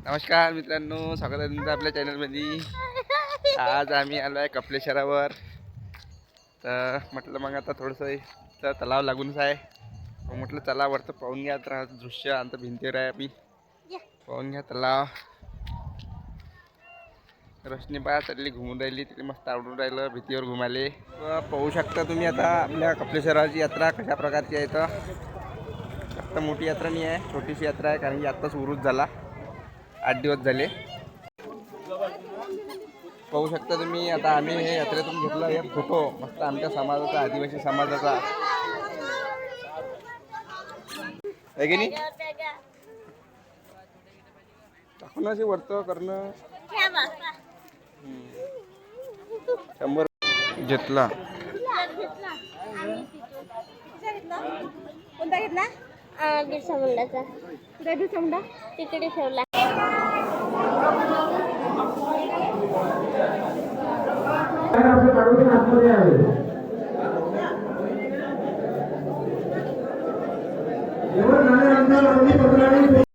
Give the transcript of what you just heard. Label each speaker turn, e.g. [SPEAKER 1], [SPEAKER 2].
[SPEAKER 1] नमस्कार मित्रांनो, स्वागत आहे तुमचं आपल्या चॅनलमध्ये. आज आम्ही आलो आहे कपिलेश्वरावर. तर म्हटलं मग आता थोडंसं तर तलाव लागूनच आहे. मग म्हटलं चला वरतं पाहून घ्या. तर दृश्य आमचं भिंतीवर आहे. आम्ही पाहून घ्या तलाव. रोशनी पाया चालली घुमून राहिली, तिथे मस्त आवडून राहिलं भीतीवर घुमाले. पाहू शकता तुम्ही आता आपल्या कपिलेश्वराची यात्रा कशा प्रकारची आहे. तर फक्त मोठी यात्रा नाही आहे, छोटीशी यात्रा आहे. कारण की आत्ताच उरूस झाला, 8 दिवस झाले. पाहू शकता तुम्ही आता आम्ही हे यात्रेतून घेतला एक फोटो मस्त आमच्या समाजाचा, आदिवासी समाजाचा आहे की नाही. टाकून असे वरतं करणं 100 घेतला.
[SPEAKER 2] कोणता घेतला? बिरसा मुंडाचा. कुठे बिरसा मुंडा? तिकडे ठेवला.